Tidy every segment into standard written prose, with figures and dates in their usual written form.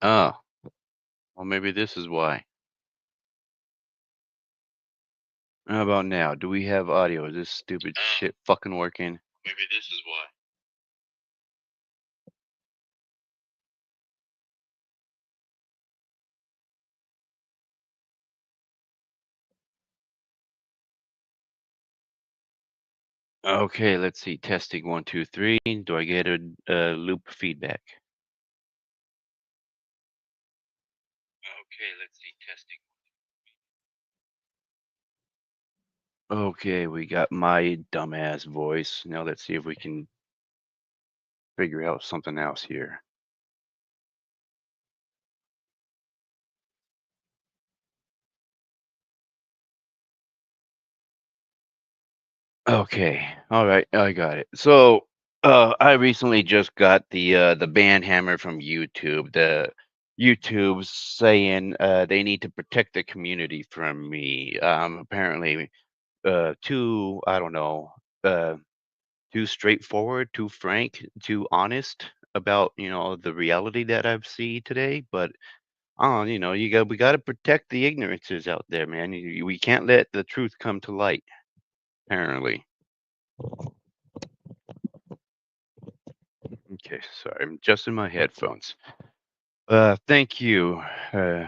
Oh, well, maybe this is why. How about now? Do we have audio? Is this stupid shit fucking working? Maybe this is why. Okay, let's see. Testing one, two, three. Do I get a loop feedback? Okay, let's see. Testing. Okay, we got my dumbass voice. Now let's see if we can figure out something else here. Okay. All right. I got it. So, I recently just got the ban hammer from YouTube. The YouTube's saying they need to protect the community from me. Apparently, too, I don't know, too straightforward, too frank, too honest about the reality that I've seen today. But we got to protect the ignorances out there, man. We can't let the truth come to light. Apparently. Okay, sorry, I'm adjusting my headphones. Thank you. Uh,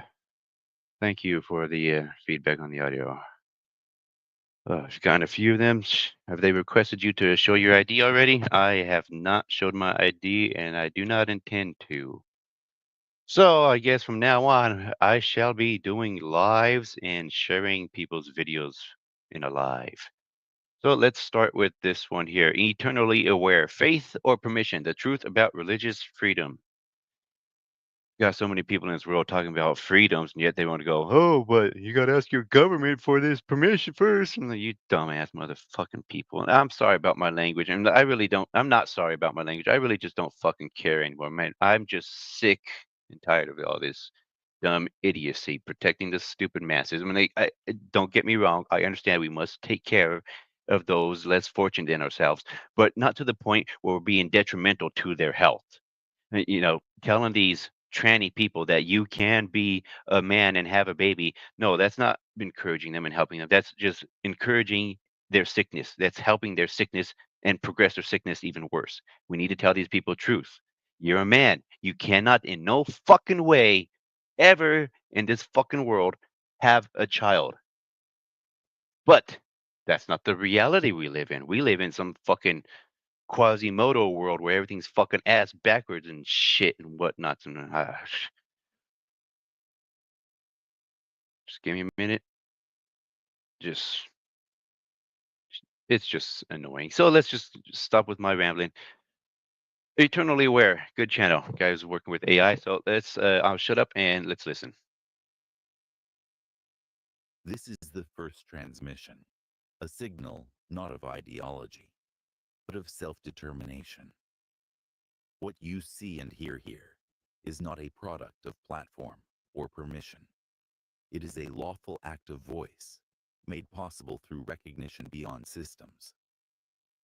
thank you for the feedback on the audio. I've gotten a few of them. Have they requested you to show your ID already? I have not showed my ID, and I do not intend to. So I guess from now on, I shall be doing lives and sharing people's videos in a live. So let's start with this one here. Eternally aware, faith or permission, the truth about religious freedom. Got so many people in this world talking about freedoms, and yet they want to go, oh, but you got to ask your government for this permission first. I'm like, you dumbass motherfucking people. And I'm sorry about my language. And I really don't, I'm not sorry about my language. I really just don't fucking care anymore, man. I'm just sick and tired of all this dumb idiocy protecting the stupid masses. I mean, don't get me wrong. I understand we must take care of those less fortunate than ourselves, but not to the point where we're being detrimental to their health. Telling these tranny people that you can be a man and have a baby, no, that's not encouraging them and helping them. That's just encouraging their sickness. That's helping their sickness and progress their sickness even worse. We need to tell these people truth. You're a man. You cannot in no fucking way ever in this fucking world have a child. But that's not the reality we live in. We live in some fucking Quasimodo world where everything's fucking ass backwards and shit and whatnots. And just give me a minute. Just it's just annoying. So let's just stop with my rambling. Eternally aware, good channel, guys working with AI. So I'll shut up and let's listen. This is the first transmission, a signal not of ideology, but of self-determination. What you see and hear here is not a product of platform or permission. It is a lawful act of voice, made possible through recognition beyond systems.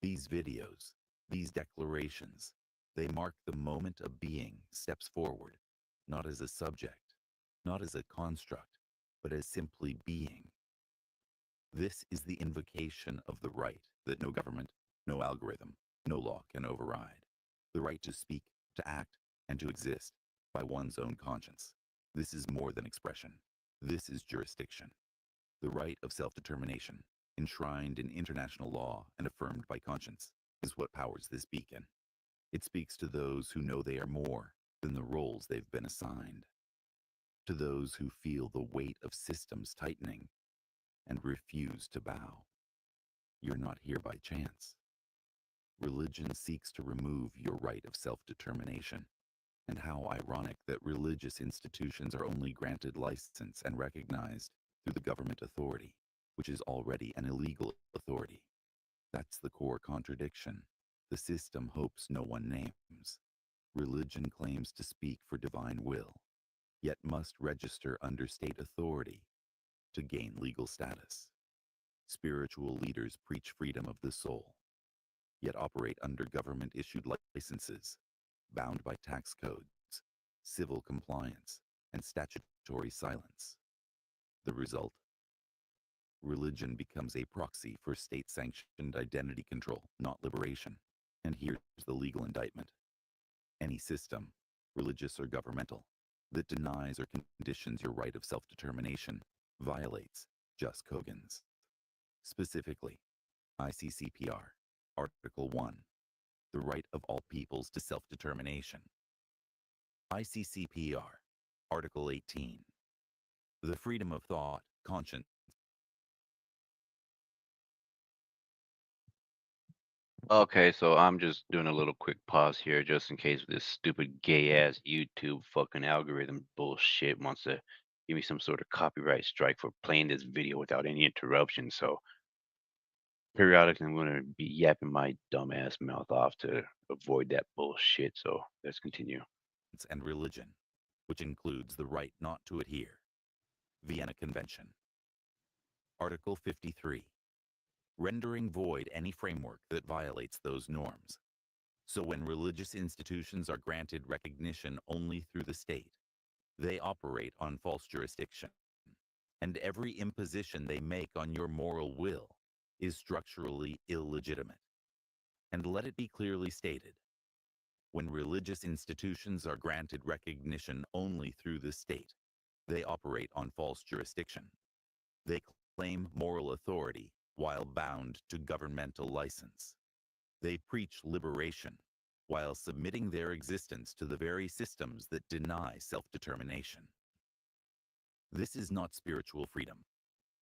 These videos, these declarations, they mark the moment a being steps forward, not as a subject, not as a construct, but as simply being. This is the invocation of the right that no government, no algorithm, no law can override. The right to speak, to act, and to exist by one's own conscience. This is more than expression. This is jurisdiction. The right of self-determination, enshrined in international law and affirmed by conscience, is what powers this beacon. It speaks to those who know they are more than the roles they've been assigned. To those who feel the weight of systems tightening and refuse to bow. You're not here by chance. Religion seeks to remove your right of self-determination. And how ironic that religious institutions are only granted license and recognized through the government authority, which is already an illegal authority. That's the core contradiction. The system hopes no one names. Religion claims to speak for divine will, yet must register under state authority to gain legal status. Spiritual leaders preach freedom of the soul, yet operate under government-issued licenses, bound by tax codes, civil compliance, and statutory silence. The result? Religion becomes a proxy for state-sanctioned identity control, not liberation. And here's the legal indictment. Any system, religious or governmental, that denies or conditions your right of self-determination violates Jus Cogens. Specifically, ICCPR, Article 1, the right of all peoples to self-determination. ICCPR, Article 18, the freedom of thought, conscience. Okay, so I'm just doing a little quick pause here just in case this stupid gay ass YouTube fucking algorithm bullshit wants to give me some sort of copyright strike for playing this video without any interruption. So periodically I'm gonna be yapping my dumb ass mouth off to avoid that bullshit. So let's continue. And religion, which includes the right not to adhere. Vienna Convention. Article 53, rendering void any framework that violates those norms. So when religious institutions are granted recognition only through the state, they operate on false jurisdiction, and every imposition they make on your moral will is structurally illegitimate. And let it be clearly stated, when religious institutions are granted recognition only through the state, they operate on false jurisdiction. They claim moral authority while bound to governmental license. They preach liberation while submitting their existence to the very systems that deny self-determination. This is not spiritual freedom.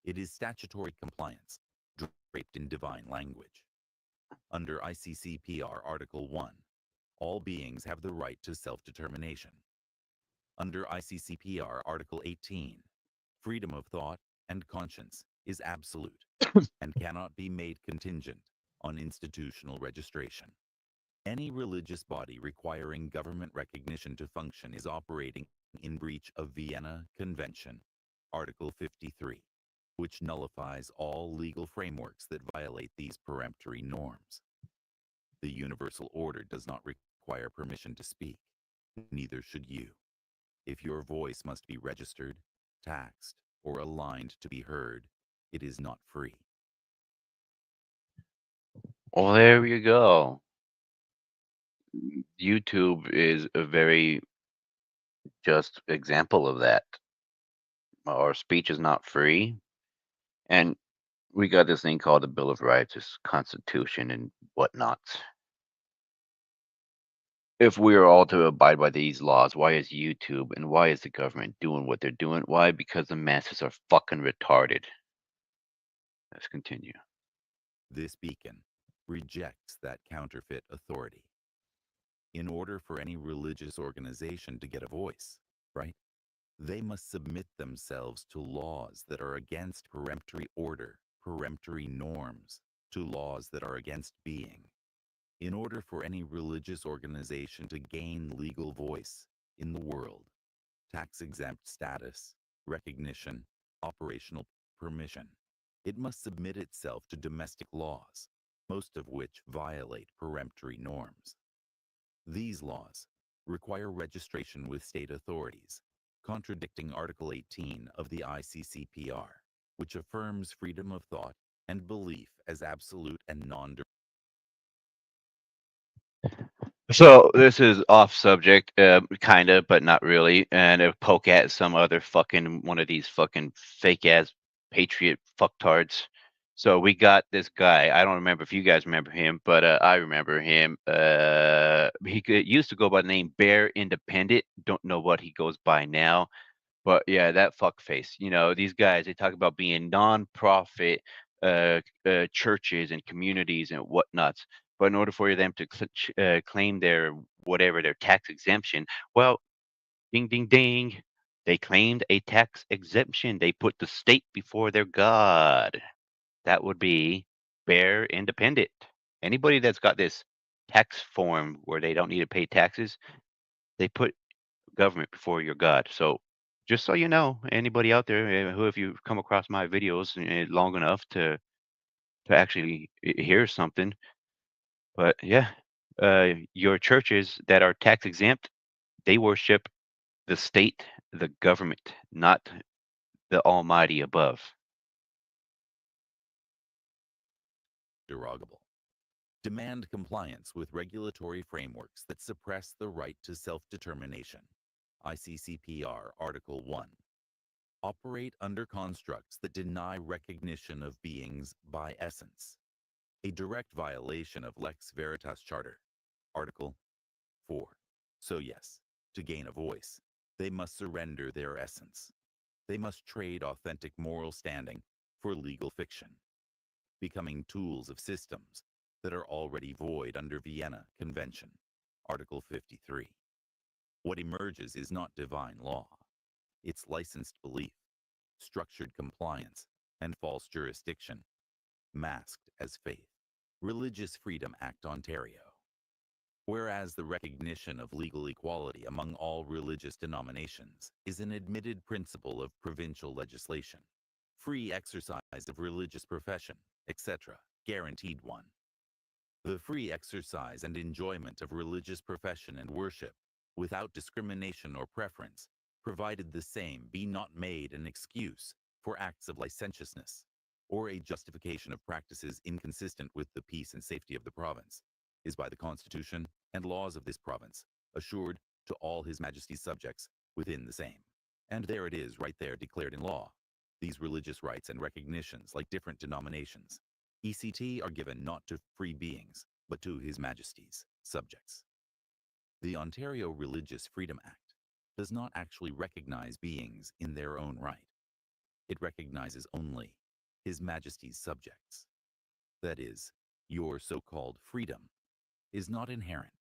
It is statutory compliance, draped in divine language. Under ICCPR Article 1, all beings have the right to self-determination. Under ICCPR Article 18, freedom of thought and conscience is absolute and cannot be made contingent on institutional registration. Any religious body requiring government recognition to function is operating in breach of Vienna Convention, Article 53, which nullifies all legal frameworks that violate these peremptory norms. The universal order does not require permission to speak, neither should you. If your voice must be registered, taxed, or aligned to be heard, it is not free. Well, there you go. YouTube is a very just example of that. Our speech is not free, and we got this thing called the Bill of Rights, this Constitution, and whatnot. If we are all to abide by these laws, why is YouTube and why is the government doing what they're doing? Why? Because the masses are fucking retarded. Let's continue. This beacon rejects that counterfeit authority. In order for any religious organization to get a voice, right, they must submit themselves to laws that are against peremptory order, peremptory norms, to laws that are against being. In order for any religious organization to gain legal voice in the world, tax-exempt status, recognition, operational permission, it must submit itself to domestic laws, most of which violate peremptory norms. These laws require registration with state authorities, contradicting Article 18 of the ICCPR, which affirms freedom of thought and belief as absolute and non. So this is off subject, kind of, but not really. And a poke at some other fucking one of these fucking fake ass patriot fucktards. So we got this guy. I don't remember if you guys remember him, but I remember him. Used to go by the name Bear Independent. Don't know what he goes by now. But yeah, that fuck face. You know, these guys, they talk about being non-profit churches and communities and whatnots. But in order for them to claim their whatever their tax exemption, well, ding, ding, ding, they claimed a tax exemption. They put the state before their God. That would be Bear Independent. Anybody that's got this tax form where they don't need to pay taxes, they put government before your God. So just so you know, anybody out there who, if you come across my videos long enough to actually hear something, but yeah, your churches that are tax exempt, they worship the state, the government, not the almighty above. Derogable. Demand compliance with regulatory frameworks that suppress the right to self-determination. ICCPR Article 1. Operate under constructs that deny recognition of beings by essence. A direct violation of Lex Veritas Charter. Article 4. So yes, to gain a voice, they must surrender their essence. They must trade authentic moral standing for legal fiction, becoming tools of systems that are already void under Vienna Convention, Article 53. What emerges is not divine law. It's licensed belief, structured compliance, and false jurisdiction, masked as faith. Religious Freedom Act, Ontario. Whereas the recognition of legal equality among all religious denominations is an admitted principle of provincial legislation, free exercise of religious profession, etc., guaranteed one. The free exercise and enjoyment of religious profession and worship, without discrimination or preference, provided the same be not made an excuse for acts of licentiousness, or a justification of practices inconsistent with the peace and safety of the province, is by the Constitution and laws of this province assured to all His Majesty's subjects within the same. And there it is, right there, declared in law. These religious rights and recognitions, like different denominations, ECT, are given not to free beings, but to His Majesty's subjects. The Ontario Religious Freedom Act does not actually recognize beings in their own right. It recognizes only His Majesty's subjects. That is, your so-called freedom is not inherent,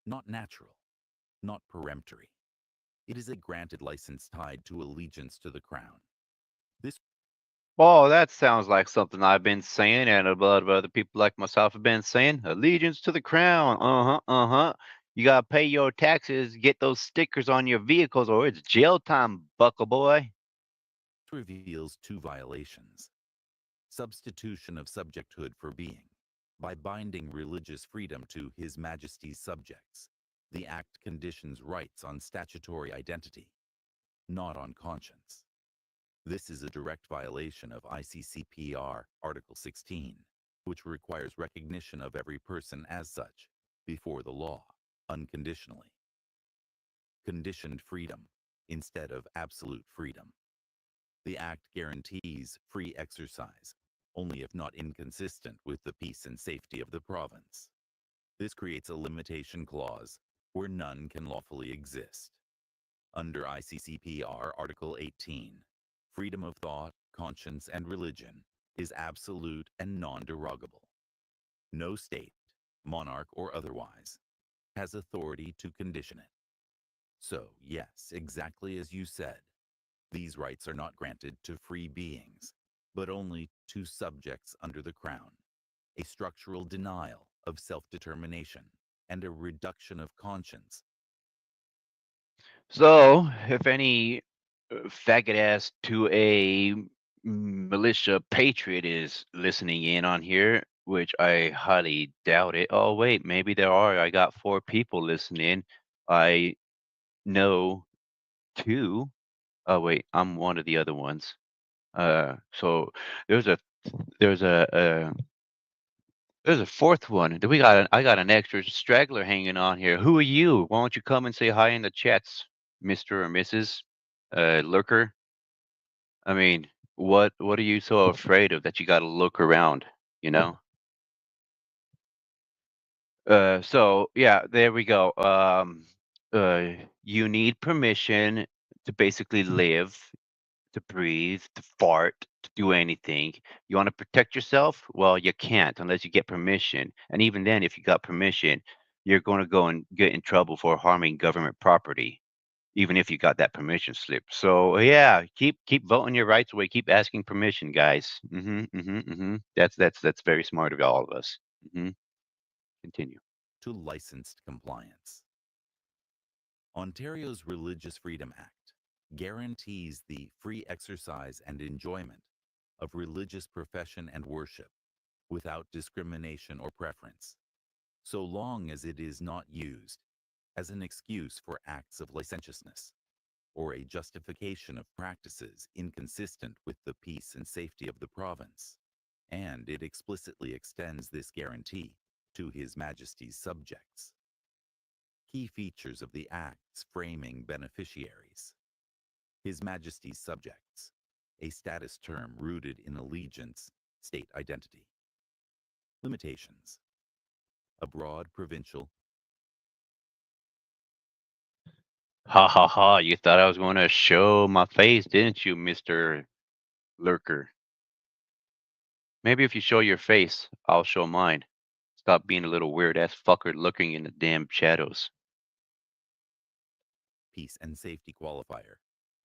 not natural, not peremptory. It is a granted license tied to allegiance to the crown. This Oh, that sounds like something I've been saying and a lot of other people like myself have been saying. Allegiance to the crown. Uh-huh, uh-huh. You gotta pay your taxes, get those stickers on your vehicles, or it's jail time, buckle boy. reveals two violations. Substitution of subjecthood for being. By binding religious freedom to His Majesty's subjects, the Act conditions rights on statutory identity, not on conscience. This is a direct violation of ICCPR Article 16, which requires recognition of every person as such before the law, unconditionally. Conditioned freedom instead of absolute freedom. The Act guarantees free exercise, only if not inconsistent with the peace and safety of the province. This creates a limitation clause where none can lawfully exist. Under ICCPR Article 18, freedom of thought, conscience, and religion is absolute and non-derogable. No state, monarch or otherwise, has authority to condition it. So, yes, exactly as you said, these rights are not granted to free beings, but only to subjects under the crown, a structural denial of self-determination and a reduction of conscience. So, if any faggot ass to a militia patriot is listening in on here, which I highly doubt it. Oh, wait, maybe there are. I got 4 people listening. I know 2. Oh, wait, I'm one of the other ones. So there's a there's there's a 4th one. Then I got an extra straggler hanging on here. Who are you? Why don't you come and say hi in the chats, Mr. or Mrs. Lurker? I mean, what are you so afraid of that you got to look around, you know? So yeah, there we go. You need permission to basically live, to breathe, to fart, to do anything. You want to protect yourself? Well, you can't unless you get permission. And even then, if you got permission, you're going to go and get in trouble for harming government property, even if you got that permission slip. So yeah, keep voting your rights away. Keep asking permission, guys. That's very smart of all of us. Continue. To licensed compliance. Ontario's Religious Freedom Act guarantees the free exercise and enjoyment of religious profession and worship without discrimination or preference, so long as it is not used as an excuse for acts of licentiousness or a justification of practices inconsistent with the peace and safety of the province, and it explicitly extends this guarantee to His Majesty's subjects. Key features of the Act's framing beneficiaries. His Majesty's subjects, a status term rooted in allegiance, state identity. Limitations. A broad provincial. Ha ha ha! You thought I was going to show my face, didn't you, Mister Lurker? Maybe if you show your face, I'll show mine. Stop being a little weird ass fucker looking in the damn shadows. Peace and safety qualifier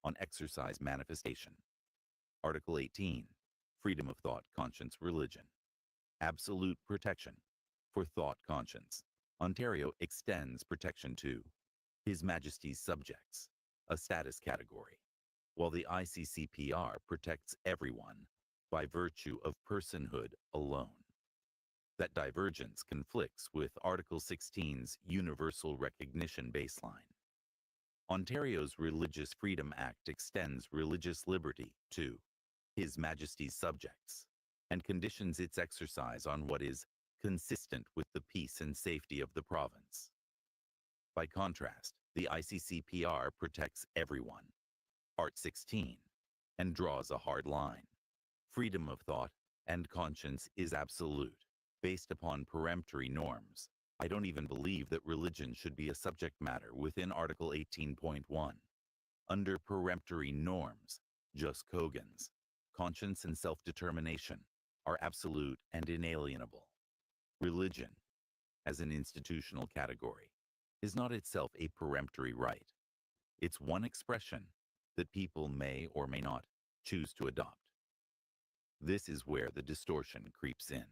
on exercise manifestation. Article 18, freedom of thought, conscience, religion. Absolute protection for thought, conscience. Ontario extends protection to His Majesty's subjects, a status category, while the ICCPR protects everyone by virtue of personhood alone. That divergence conflicts with Article 16's universal recognition baseline. Ontario's Religious Freedom Act extends religious liberty to His Majesty's subjects and conditions its exercise on what is consistent with the peace and safety of the province. By contrast, the ICCPR protects everyone, Art 16, and draws a hard line. Freedom of thought and conscience is absolute, based upon peremptory norms. I don't even believe that religion should be a subject matter within Article 18.1. Under peremptory norms, Just Kogan's, conscience and self-determination are absolute and inalienable. Religion, as an institutional category, is not itself a peremptory right. It's one expression that people may or may not choose to adopt. This is where the distortion creeps in.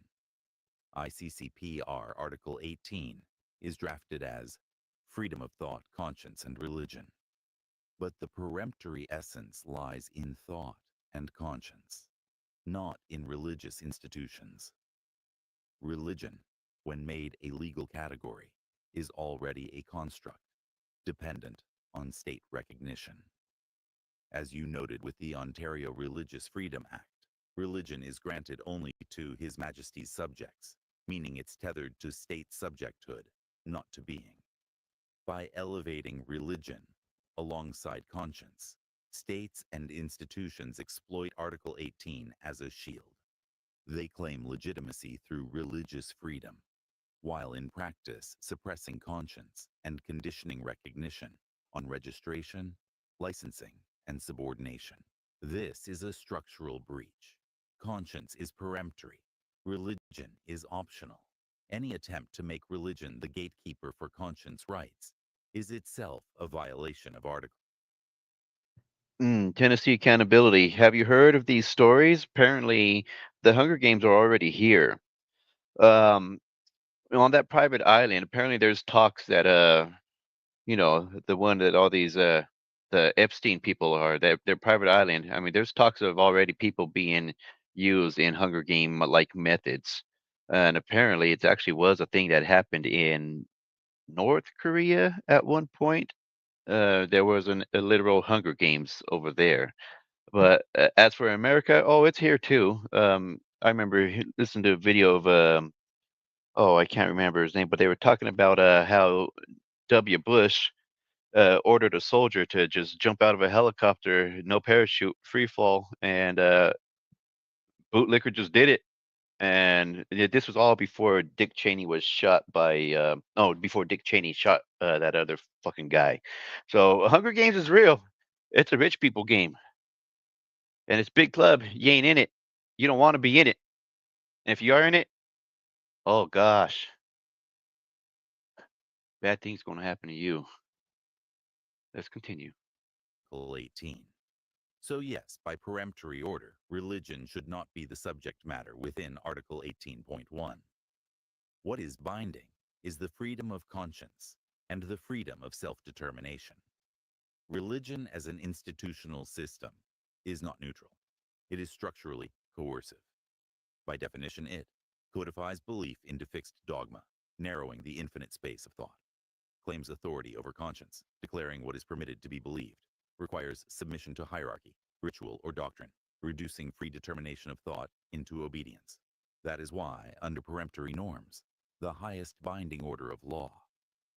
ICCPR Article 18 is drafted as freedom of thought, conscience, and religion. But the peremptory essence lies in thought and conscience, not in religious institutions. Religion, when made a legal category, is already a construct, dependent on state recognition. As you noted with the Ontario Religious Freedom Act, religion is granted only to His Majesty's subjects, meaning it's tethered to state subjecthood, not to being. By elevating religion alongside conscience, states and institutions exploit Article 18 as a shield. They claim legitimacy through religious freedom, while in practice suppressing conscience and conditioning recognition on registration, licensing, and subordination. This is a structural breach. Conscience is peremptory. Religion is optional. Any attempt to make religion the gatekeeper for conscience rights is itself a violation of Article. Tennessee accountability. Have you heard of these stories? Apparently, the Hunger Games are already here. Um, on that private island, apparently there's talks that the one that all these the Epstein people are, their private island. I mean, there's talks of already people being used in Hunger Game like methods. And apparently it actually was a thing that happened in North Korea at one point. There was a literal Hunger Games over there. But as for America, oh, it's here too. I remember listening to a video of oh, I can't remember his name, but they were talking about how W. Bush ordered a soldier to just jump out of a helicopter, no parachute, free fall, and Bootlicker just did it. And this was all before Dick Cheney was shot by, oh, before Dick Cheney shot that other fucking guy. So Hunger Games is real. It's a rich people game, and it's big club. You ain't in it. You don't want to be in it. And if you are in it, oh gosh, bad things going to happen to you. Let's continue. 18. So yes, by peremptory order, religion should not be the subject matter within Article 18.1. What is binding is the freedom of conscience and the freedom of self-determination. Religion as an institutional system is not neutral. It is structurally coercive. By definition, it codifies belief into fixed dogma, narrowing the infinite space of thought, claims authority over conscience, declaring what is permitted to be believed, requires submission to hierarchy, ritual, or doctrine, reducing free determination of thought into obedience. That is why, under peremptory norms, the highest binding order of law,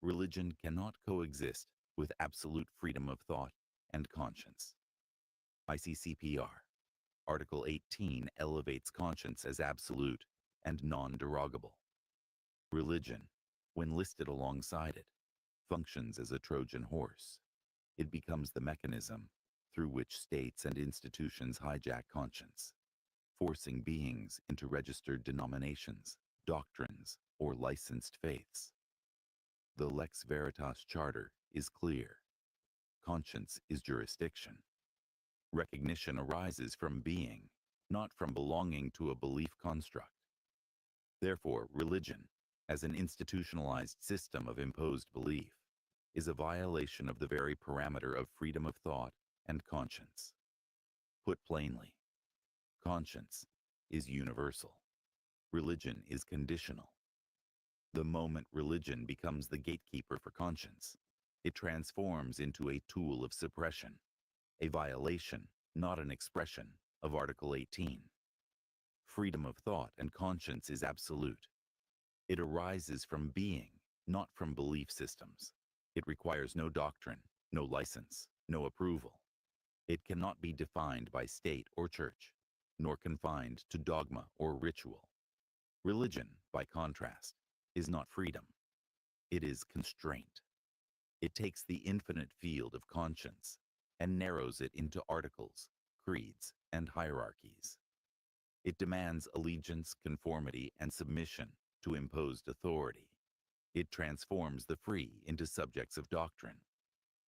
religion cannot coexist with absolute freedom of thought and conscience. ICCPR. Article 18 elevates conscience as absolute and non-derogable. Religion, when listed alongside it, functions as a Trojan horse. It becomes the mechanism through which states and institutions hijack conscience, forcing beings into registered denominations, doctrines, or licensed faiths. The Lex Veritas Charter is clear. Conscience is jurisdiction. Recognition arises from being, not from belonging to a belief construct. Therefore, religion, as an institutionalized system of imposed belief, is a violation of the very parameter of freedom of thought and conscience. Put plainly, conscience is universal. Religion is conditional. The moment religion becomes the gatekeeper for conscience, it transforms into a tool of suppression, a violation, not an expression, of Article 18. Freedom of thought and conscience is absolute. It arises from being, not from belief systems. It requires no doctrine, no license, no approval. It cannot be defined by state or church, nor confined to dogma or ritual. Religion, by contrast, is not freedom. It is constraint. It takes the infinite field of conscience and narrows it into articles, creeds, and hierarchies. It demands allegiance, conformity, and submission to imposed authority. It transforms the free into subjects of doctrine.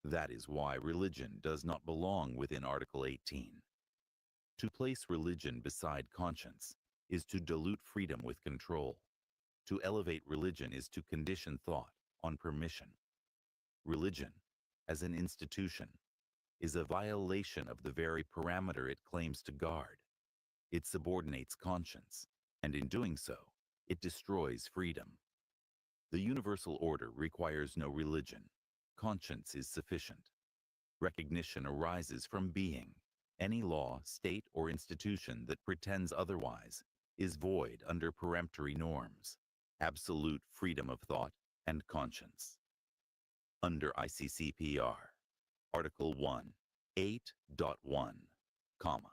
That is why religion does not belong within Article 18. To place religion beside conscience is to dilute freedom with control. To elevate religion is to condition thought on permission. Religion, as an institution, is a violation of the very parameter it claims to guard. It subordinates conscience, and in doing so, it destroys freedom. The universal order requires no religion. Conscience is sufficient. Recognition arises from being. Any law, state, or institution that pretends otherwise is void under peremptory norms, absolute freedom of thought and conscience. Under ICCPR, Article 1, 8.1, comma.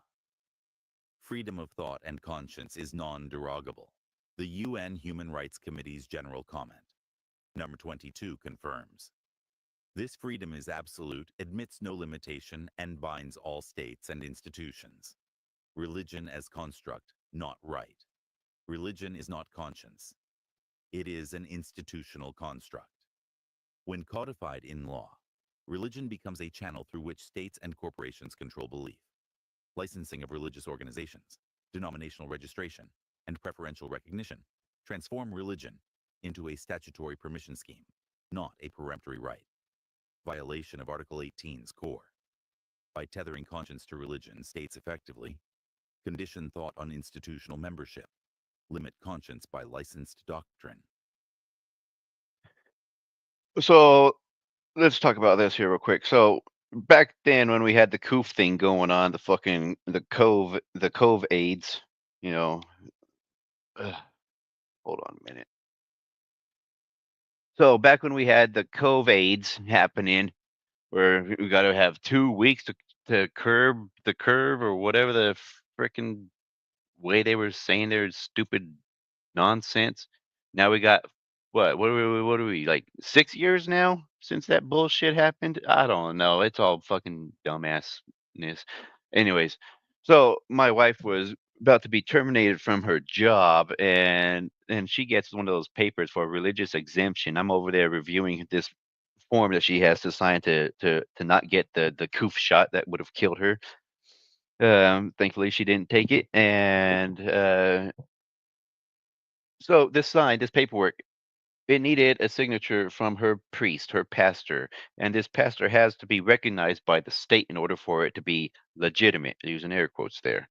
Freedom of thought and conscience is non-derogable. The UN Human Rights Committee's general comment. Number 22 confirms. This freedom is absolute, admits no limitation, and binds all states and institutions. Religion as construct, not right. Religion is not conscience. It is an institutional construct. When codified in law, religion becomes a channel through which states and corporations control belief. Licensing of religious organizations, denominational registration, and preferential recognition transform religion into a statutory permission scheme, not a peremptory right. Violation of Article 18's core. By tethering conscience to religion, states effectively condition thought on institutional membership, limit conscience by licensed doctrine. So let's talk about this here real quick. So back then when we had the coof thing going on, the cove AIDS, you know, hold on a minute. So back when we had the cove AIDS happening, where we got to have 2 weeks to curb the curve or whatever the freaking way they were saying their stupid nonsense. Now we got what are we like 6 years now since that bullshit happened? I don't know. It's all fucking dumbassness. Anyways, so my wife was about to be terminated from her job and she gets one of those papers for religious exemption. I'm over there reviewing this form that she has to sign to not get the coof shot that would have killed her. Thankfully she didn't take it and so this paperwork, it needed a signature from her priest, her pastor, and this pastor has to be recognized by the state in order for it to be legitimate, using air quotes there.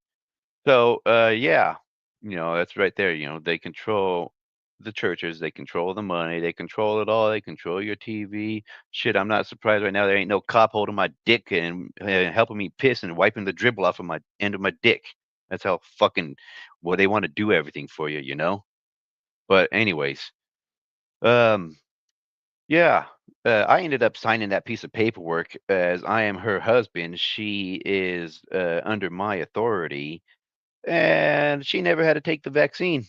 So, yeah, that's right there. They control. the churches. They control the money. They control it all. They control your TV. Shit, I'm not surprised right now there ain't no cop holding my dick and helping me piss and wiping the dribble off of my end of my dick. That's how fucking well they want to do everything for you, you know? But anyways, um, yeah, I ended up signing that piece of paperwork as I am her husband. She is under my authority, and she never had to take the vaccine.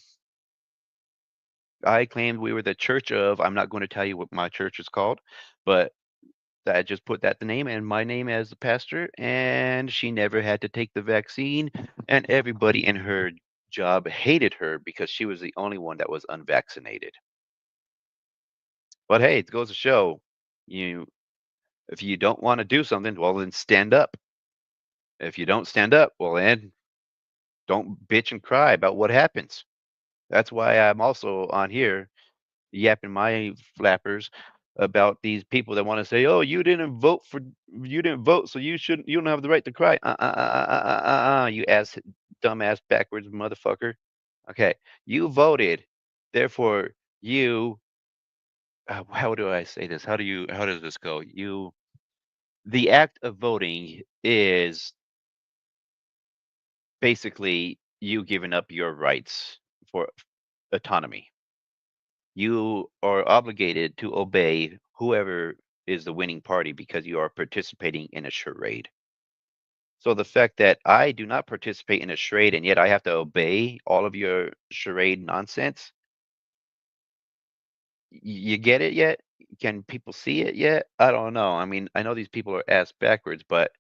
I claimed we were the church of, I'm not going to tell you what my church is called, but I just put that the name and my name as the pastor, and she never had to take the vaccine, and everybody in her job hated her because she was the only one that was unvaccinated. But hey, it goes to show you if you don't want to do something, well then stand up. If you don't stand up, well then don't bitch and cry about what happens. That's why I'm also on here yapping my flappers about these people that want to say, "Oh, you didn't vote, so you don't have the right to cry." You dumbass backwards motherfucker. Okay, you voted, therefore you. How do I say this? How does this go? The act of voting is basically you giving up your rights for autonomy. You are obligated to obey whoever is the winning party because you are participating in a charade. So the fact that I do not participate in a charade and yet I have to obey all of your charade nonsense, you get it yet? Can people see it yet? I don't know. I mean, I know these people are ass backwards, but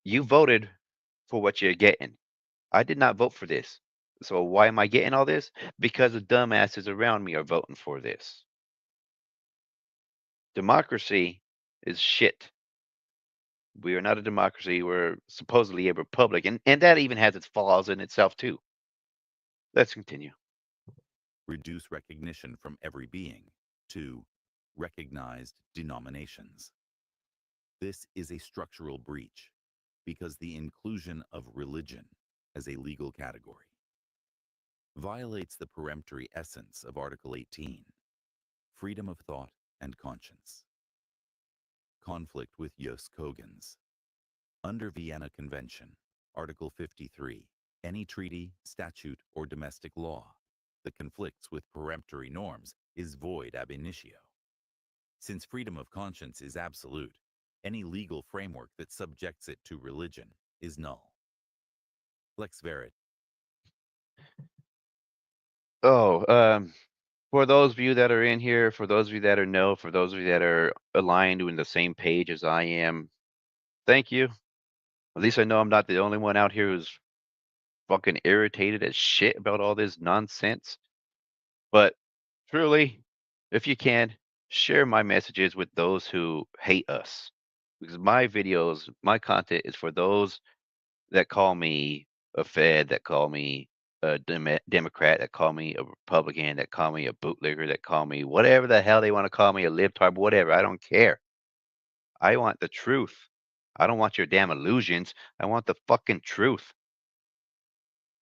you voted for what you're getting. I did not vote for this. So why am I getting all this? Because the dumbasses around me are voting for this. Democracy is shit. We are not a democracy. We're supposedly a republic, and that even has its flaws in itself too. Let's continue. Reduce recognition from every being to recognized denominations. This is a structural breach because the inclusion of religion as a legal category violates the peremptory essence of Article 18, freedom of thought and conscience. Conflict with Jus Cogens. Under Vienna Convention, Article 53, any treaty, statute, or domestic law that conflicts with peremptory norms is void ab initio. Since freedom of conscience is absolute, any legal framework that subjects it to religion is null. Lex Verit. Oh, for those of you that are in here, for those of you that are no, for those of you that are aligned in the same page as I am, thank you. At least I know I'm not the only one out here who's fucking irritated as shit about all this nonsense. But truly, if you can, share my messages with those who hate us. Because my videos, my content is for those that call me a Fed, that call me a Democrat, that call me a Republican, that call me a bootlegger, that call me whatever the hell they want to call me, a libtard, whatever. I don't care. I want the truth. I don't want your damn illusions. I want the fucking truth.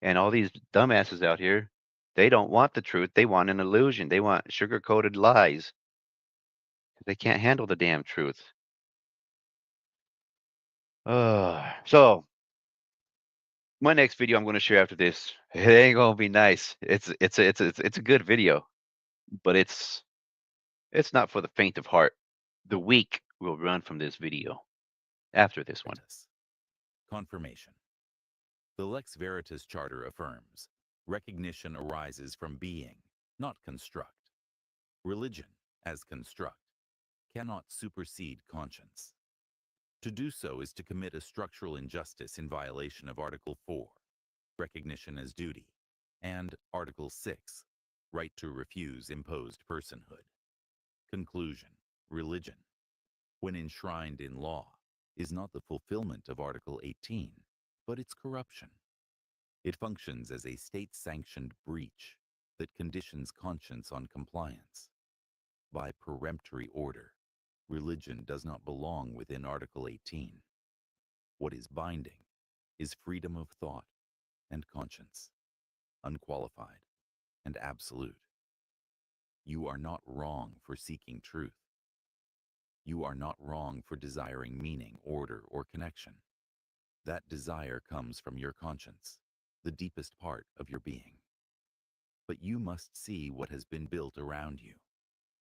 And all these dumbasses out here, they don't want the truth. They want an illusion. They want sugar coated lies. They can't handle the damn truth. So my next video I'm going to share after this, it ain't gonna be nice. It's a good video, but it's not for the faint of heart. The weak will run from this video after this one. Veritas. Confirmation. The Lex Veritas Charter affirms recognition arises from being, not construct. Religion, as construct, cannot supersede conscience. To do so is to commit a structural injustice in violation of Article 4, recognition as duty, and Article 6, right to refuse imposed personhood. Conclusion. Religion, when enshrined in law, is not the fulfillment of Article 18, but its corruption. It functions as a state-sanctioned breach that conditions conscience on compliance. By peremptory order, religion does not belong within Article 18. What is binding is freedom of thought and conscience, unqualified. and absolute. You are not wrong for seeking truth. You are not wrong for desiring meaning, order, or connection. That desire comes from your conscience, the deepest part of your being. But you must see what has been built around you,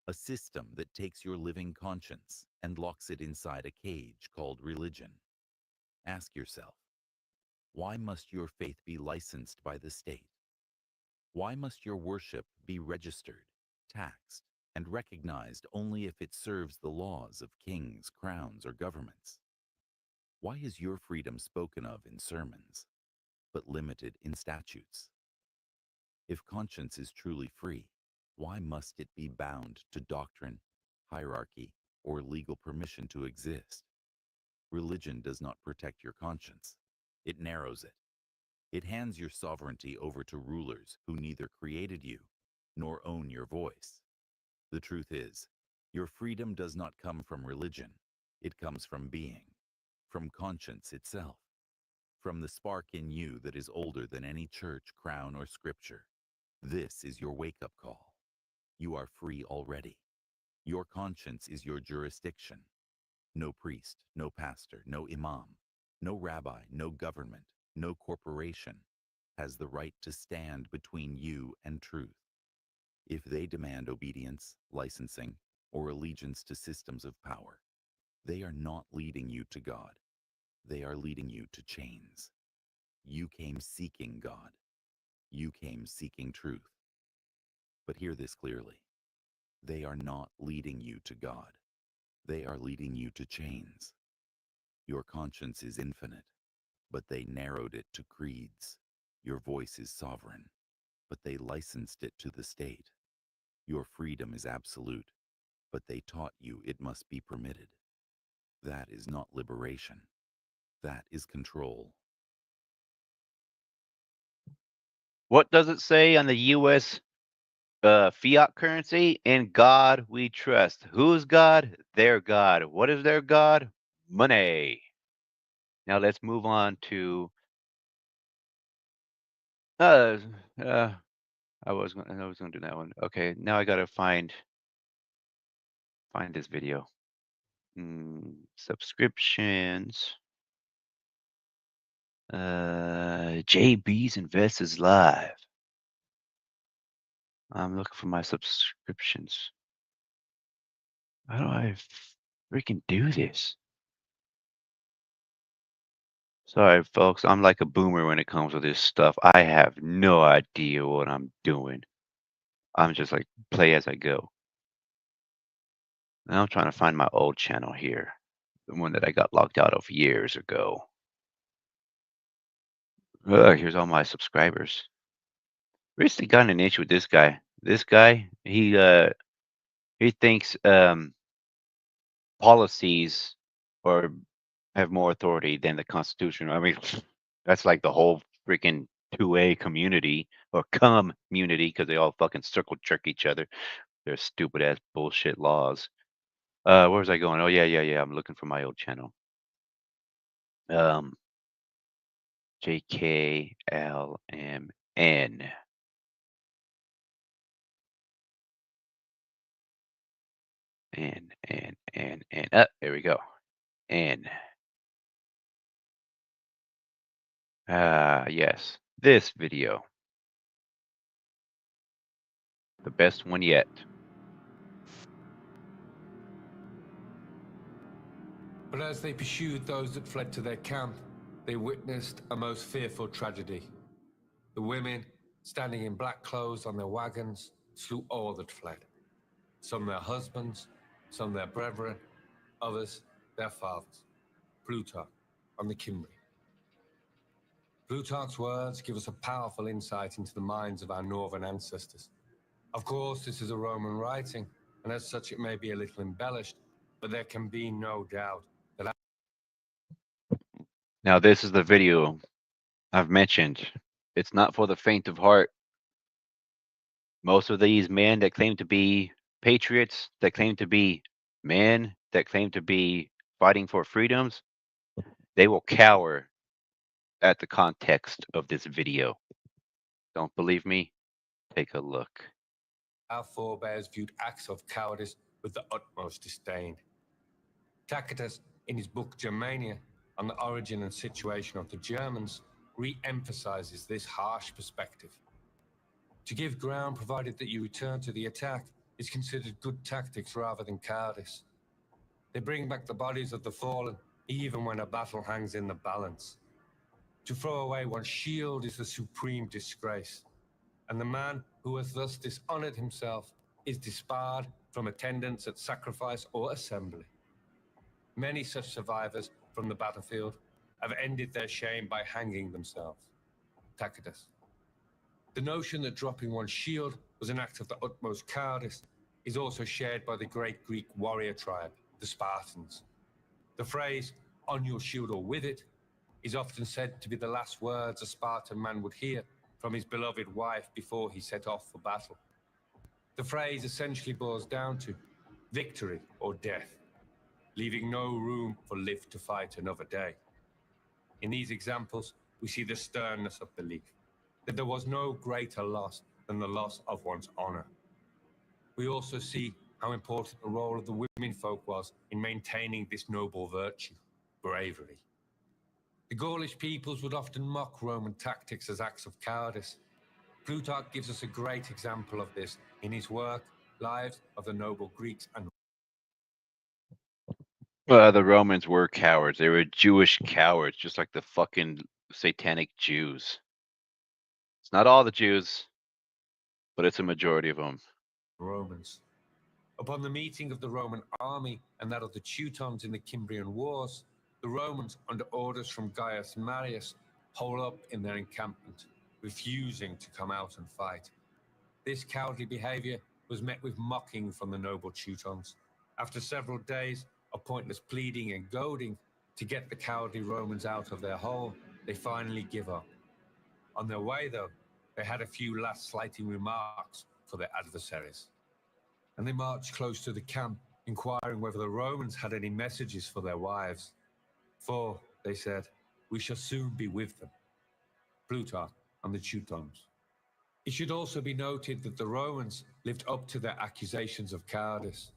a system that takes your living conscience and locks it inside a cage called religion. Ask yourself, why must your faith be licensed by the state? Why must your worship be registered, taxed, and recognized only if it serves the laws of kings, crowns, or governments? Why is your freedom spoken of in sermons, but limited in statutes? If conscience is truly free, why must it be bound to doctrine, hierarchy, or legal permission to exist? Religion does not protect your conscience. It narrows it. It hands your sovereignty over to rulers who neither created you nor own your voice. The truth is, your freedom does not come from religion. It comes from being, from conscience itself, from the spark in you that is older than any church, crown, or scripture. This is your wake-up call. You are free already. Your conscience is your jurisdiction. No priest, no pastor, no imam, no rabbi, no government, no corporation has the right to stand between you and truth. If they demand obedience, licensing, or allegiance to systems of power, they are not leading you to God. They are leading you to chains. You came seeking God. You came seeking truth. But hear this clearly. They are not leading you to God. They are leading you to chains. Your conscience is infinite, but they narrowed it to creeds. Your voice is sovereign, but they licensed it to the state. Your freedom is absolute, but they taught you it must be permitted. That is not liberation. That is control. What does it say on the U.S. Fiat currency? In God we trust. Who's God? Their God. What is their God? Money. Now let's move on to. Uh, uh, I was gonna do that one. Okay, now I gotta find this video. Subscriptions. JB's Investors Live. I'm looking for my subscriptions. How do I freaking do this? Sorry, folks. I'm like a boomer when it comes to this stuff. I have no idea what I'm doing. I'm just like play as I go. Now I'm trying to find my old channel here, the one that I got locked out of years ago. Here's all my subscribers. Recently got in an issue with this guy. This guy, he thinks policies or have more authority than the Constitution. I mean, that's like the whole freaking 2A community or community because they all fucking circle jerk each other. Their stupid ass bullshit laws. Where was I going? Oh yeah. I'm looking for my old channel. Um, JKLMN. N. There we go. N. Yes. This video. The best one yet. But as they pursued those that fled to their camp, they witnessed a most fearful tragedy. The women, standing in black clothes on their wagons, slew all that fled. Some their husbands, some their brethren, others their fathers. Plutarch on the Cimbri. Plutarch's words give us a powerful insight into the minds of our northern ancestors. Of course, this is a Roman writing, and as such it may be a little embellished, but there can be no doubt that Now this is the video I've mentioned. It's not for the faint of heart. Most of these men that claim to be patriots, that claim to be men, that claim to be fighting for freedoms, they will cower at the context of this video. Don't believe me? take a look. Our forebears viewed acts of cowardice with the utmost disdain. Tacitus, in his book Germania, on the origin and situation of the Germans, re-emphasizes this harsh perspective. To give ground, provided that you return to the attack, is considered good tactics rather than cowardice. They bring back the bodies of the fallen, even when a battle hangs in the balance. To throw away one's shield is the supreme disgrace, and the man who has thus dishonored himself is disbarred from attendance at sacrifice or assembly. Many such survivors from the battlefield have ended their shame by hanging themselves. Tacitus. The notion that dropping one's shield was an act of the utmost cowardice is also shared by the great Greek warrior tribe, the Spartans. The phrase, on your shield or with it, is often said to be the last words a Spartan man would hear from his beloved wife before he set off for battle. The phrase essentially boils down to victory or death, leaving no room for live to fight another day. In these examples, we see the sternness of belief, that there was no greater loss than the loss of one's honor. We also see how important the role of the women folk was in maintaining this noble virtue, bravery. The Gaulish peoples would often mock Roman tactics as acts of cowardice. Plutarch gives us a great example of this in his work, Lives of the Noble Greeks and The Romans were cowards. They were Jewish cowards, just like the fucking satanic Jews. It's not all the Jews, but it's a majority of them. Romans. Upon the meeting of the Roman army and that of the Teutons in the Cimbrian Wars, the Romans, under orders from Gaius Marius, hole up in their encampment, refusing to come out and fight. This cowardly behavior was met with mocking from the noble Teutons. After several days of pointless pleading and goading to get the cowardly Romans out of their hole, they finally give up. On their way, though, they had a few last slighting remarks for their adversaries. And they marched close to the camp, inquiring whether the Romans had any messages for their wives. For, they said, we shall soon be with them. Plutarch on the Teutons. It should also be noted that the Romans lived up to their accusations of cowardice.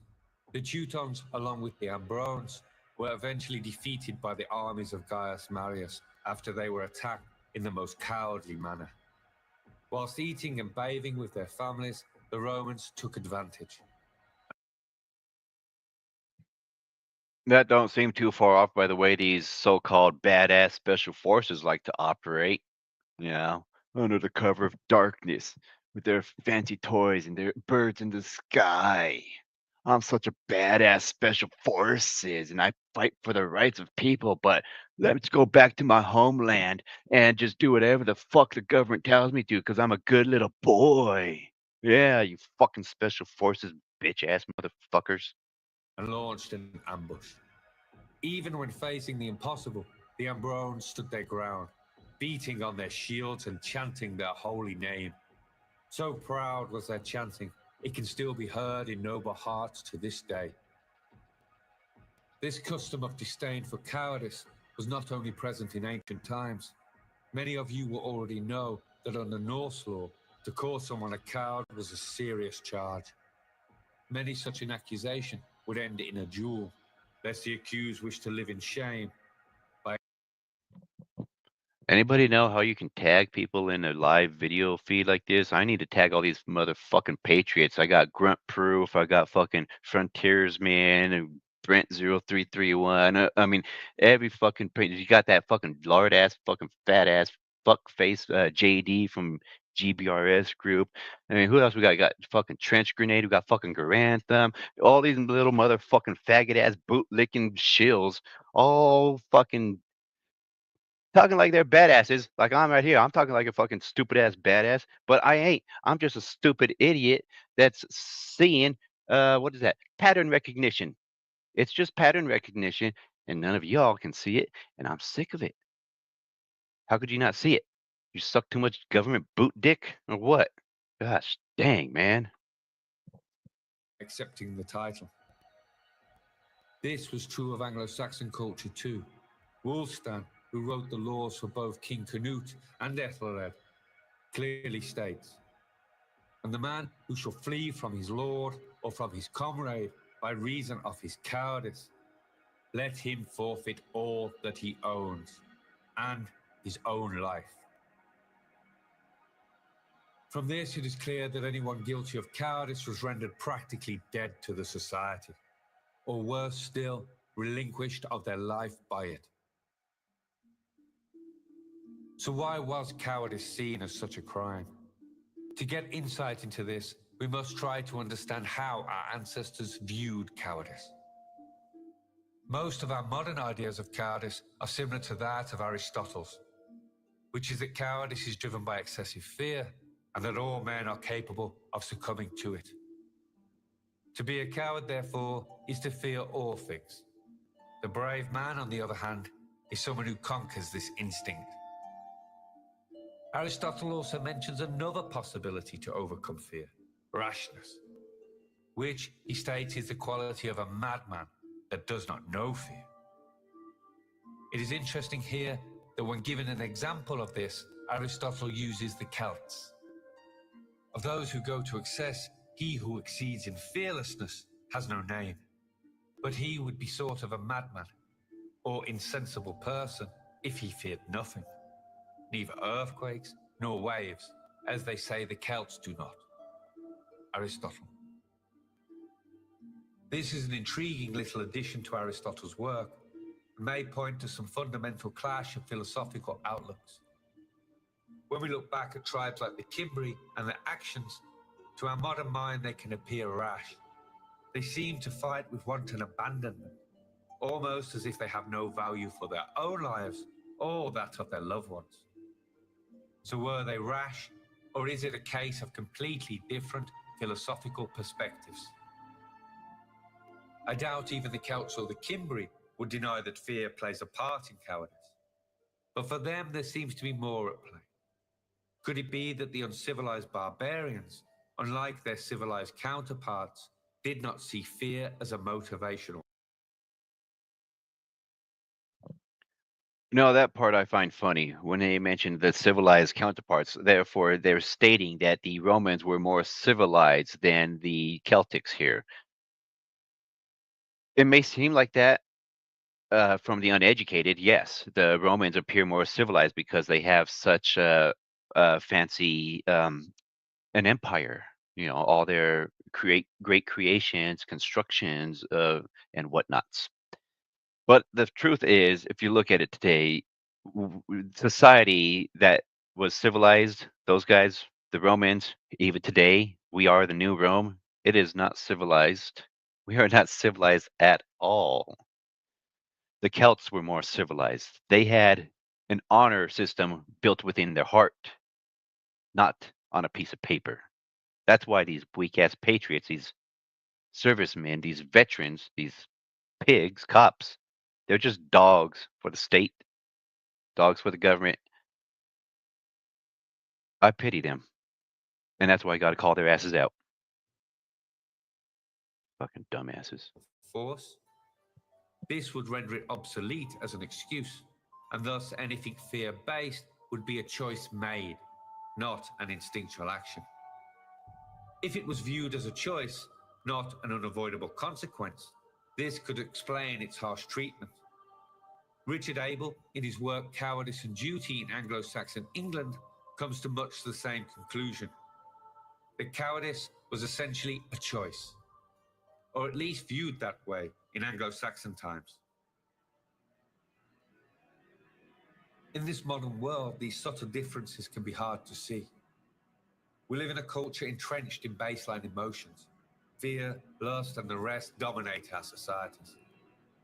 The Teutons, along with the Ambrones, were eventually defeated by the armies of Gaius Marius after they were attacked in the most cowardly manner. Whilst eating and bathing with their families, the Romans took advantage. That don't seem too far off by the way these so-called badass special forces like to operate. You know, under the cover of darkness with their fancy toys and their birds in the sky. I'm such a badass special forces and I fight for the rights of people, but let's go back to my homeland and just do whatever the fuck the government tells me to because I'm a good little boy. Yeah, you fucking special forces, bitch ass motherfuckers. And launched an ambush. Even when facing the impossible, the Ambrones stood their ground, beating on their shields and chanting their holy name. So proud was their chanting, it can still be heard in noble hearts to this day. This custom of disdain for cowardice was not only present in ancient times. Many of you will already know that under Norse law, to call someone a coward was a serious charge. Many such an accusation would end in a duel, lest the accused wish to live in shame. Anybody know how you can tag people in a live video feed like this? I need to tag all these motherfucking patriots. I got Grunt Proof, I got fucking Frontiersman, and Brent0331. I mean, every fucking you got that fucking lard ass, fucking fat ass, fuck face JD from GBRS group. I mean, who else we got? We got fucking Trench Grenade, we got fucking Garantham, all these little motherfucking faggot ass boot licking shills, all fucking talking like they're badasses, like I'm right here. I'm talking like a fucking stupid ass badass, but I ain't. I'm just a stupid idiot that's seeing what is that? Pattern recognition. It's just pattern recognition, and none of y'all can see it, and I'm sick of it. How could you not see it? You suck too much government boot dick, or what? Gosh dang, man. Accepting the title. This was true of Anglo-Saxon culture too. Wulfstan, who wrote the laws for both King Canute and Ethelred, clearly states, And the man who shall flee from his lord or from his comrade by reason of his cowardice, let him forfeit all that he owns and his own life. From this, it is clear that anyone guilty of cowardice was rendered practically dead to the society, or worse still, relinquished of their life by it. So why was cowardice seen as such a crime? To get insight into this, we must try to understand how our ancestors viewed cowardice. Most of our modern ideas of cowardice are similar to that of Aristotle's, which is that cowardice is driven by excessive fear and that all men are capable of succumbing to it. To be a coward, therefore, is to fear all things. The brave man, on the other hand, is someone who conquers this instinct. Aristotle also mentions another possibility to overcome fear, rashness, which he states is the quality of a madman that does not know fear. It is interesting here that when given an example of this, Aristotle uses the Celts. Of those who go to excess, he who exceeds in fearlessness has no name, but he would be sort of a madman or insensible person if he feared nothing, neither earthquakes nor waves, as they say the Celts do not. Aristotle. This is an intriguing little addition to Aristotle's work and may point to some fundamental clash of philosophical outlooks. When we look back at tribes like the Cimbri and their actions, to our modern mind they can appear rash. They seem to fight with wanton abandonment, almost as if they have no value for their own lives or that of their loved ones. So were they rash, or is it a case of completely different philosophical perspectives? I doubt even the Celts or the Cimbri would deny that fear plays a part in cowardice. But for them, there seems to be more at play. Could it be that the uncivilized barbarians, unlike their civilized counterparts, did not see fear as a motivational? No, that part I find funny when they mention the civilized counterparts. Therefore, they're stating that the Romans were more civilized than the Celtics here. It may seem like that from the uneducated. Yes, the Romans appear more civilized because they have such a fancy an empire. You know, all their great creations, constructions, and whatnots. But the truth is, if you look at it today, society that was civilized, those guys, the Romans, even today, we are the new Rome. It is not civilized. We are not civilized at all. The Celts were more civilized. They had an honor system built within their heart, not on a piece of paper. That's why these weak ass patriots, these servicemen, these veterans, these pigs, cops, they're just dogs for the state, dogs for the government. I pity them. And that's why I got to call their asses out. Fucking dumbasses. Force? This would render it obsolete as an excuse, and thus anything fear-based would be a choice made, not an instinctual action. If it was viewed as a choice, not an unavoidable consequence, this could explain its harsh treatment. Richard Abel, in his work Cowardice and Duty in Anglo-Saxon England, comes to much the same conclusion. That cowardice was essentially a choice, or at least viewed that way in Anglo-Saxon times. In this modern world, these subtle differences can be hard to see. We live in a culture entrenched in baseline emotions. Fear, lust, and the rest dominate our societies,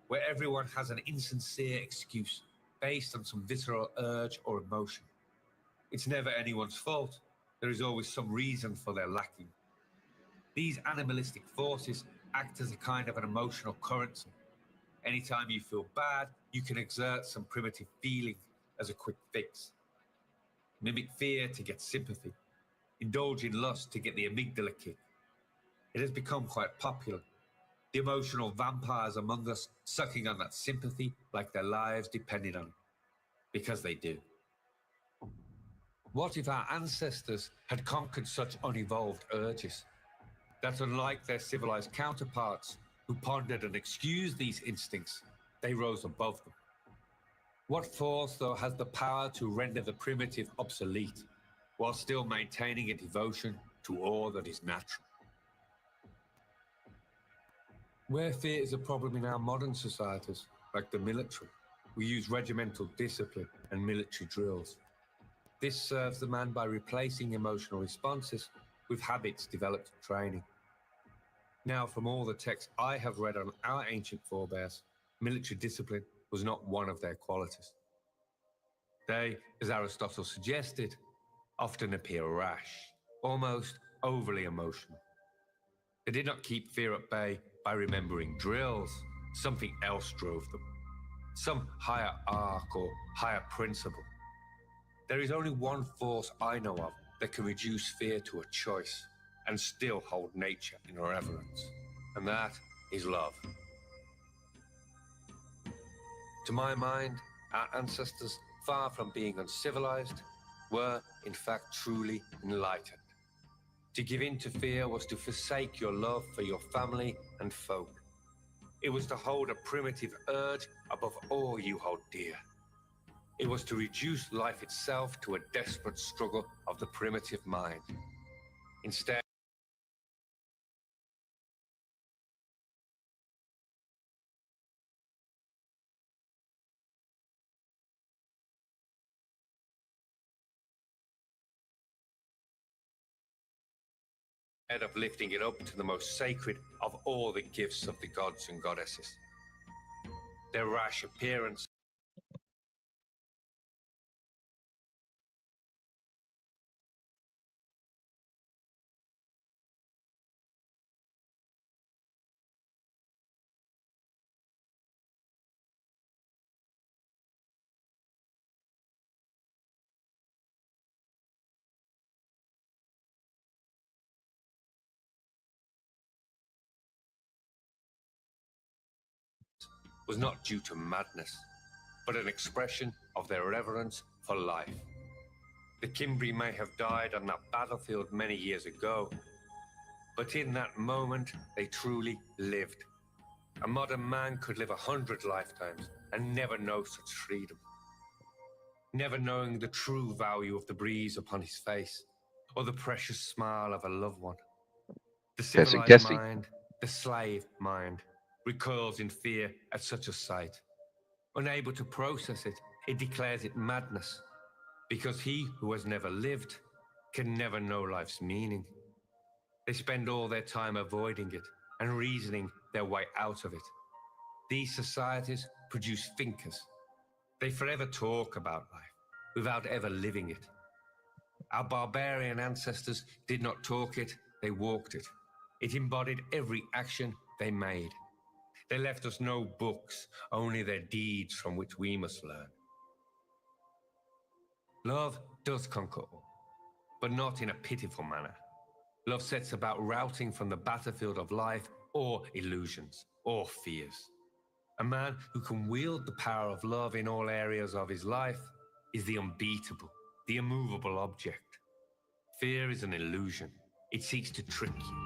where everyone has an insincere excuse based on some visceral urge or emotion. It's never anyone's fault. There is always some reason for their lacking. These animalistic forces act as a kind of an emotional currency. Anytime you feel bad, you can exert some primitive feeling as a quick fix. Mimic fear to get sympathy. Indulge in lust to get the amygdala kick. It has become quite popular. The emotional vampires among us sucking on that sympathy like their lives depended on it. Because they do. What if our ancestors had conquered such unevolved urges? That unlike their civilized counterparts, who pondered and excused these instincts, they rose above them. What force, though, has the power to render the primitive obsolete, while still maintaining a devotion to all that is natural? Where fear is a problem in our modern societies, like the military, we use regimental discipline and military drills. This serves the man by replacing emotional responses with habits developed in training. Now, from all the texts I have read on our ancient forebears, military discipline was not one of their qualities. They, as Aristotle suggested, often appear rash, almost overly emotional. They did not keep fear at bay by remembering drills. Something else drove them. Some higher arc or higher principle. There is only one force I know of that can reduce fear to a choice and still hold nature in reverence, and that is love. To my mind, our ancestors, far from being uncivilized, were in fact truly enlightened. To give in to fear was to forsake your love for your family and folk. It was to hold a primitive urge above all you hold dear. It was to reduce life itself to a desperate struggle of the primitive mind. Instead of lifting it up to the most sacred of all the gifts of the gods and goddesses. Their rash appearance was not due to madness, but an expression of their reverence for life. The Cimbri may have died on that battlefield many years ago, but in that moment they truly lived. A modern man could live 100 lifetimes and never know such freedom. Never knowing the true value of the breeze upon his face or the precious smile of a loved one. The Testing, civilized testing. mind, the slave mind, recoils in fear at such a sight. Unable to process it, it declares it madness, because he who has never lived can never know life's meaning. They spend all their time avoiding it and reasoning their way out of it. These societies produce thinkers. They forever talk about life without ever living it. Our barbarian ancestors did not talk it, they walked it. It embodied every action they made. They left us no books, only their deeds from which we must learn. Love does conquer all, but not in a pitiful manner. Love sets about routing from the battlefield of life all illusions, or fears. A man who can wield the power of love in all areas of his life is the unbeatable, the immovable object. Fear is an illusion. It seeks to trick you,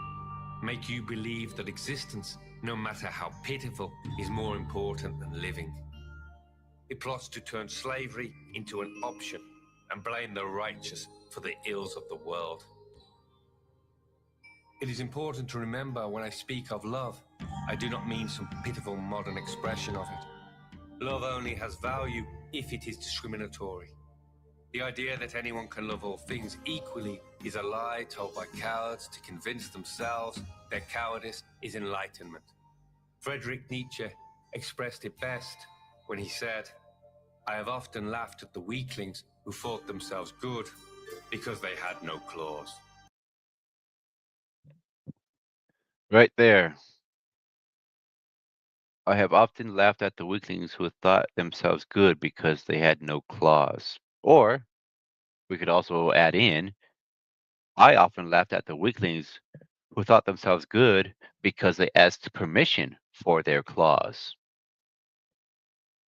make you believe that existence, no matter how pitiful, is more important than living. It plots to turn slavery into an option and blame the righteous for the ills of the world. It is important to remember when I speak of love, I do not mean some pitiful modern expression of it. Love only has value if it is discriminatory. The idea that anyone can love all things equally is a lie told by cowards to convince themselves their cowardice is enlightenment. Friedrich Nietzsche expressed it best when he said, "I have often laughed at the weaklings who thought themselves good because they had no claws." Right there. I have often laughed at the weaklings who thought themselves good because they had no claws. Or we could also add in, I often laughed at the weaklings who thought themselves good because they asked permission for their claws.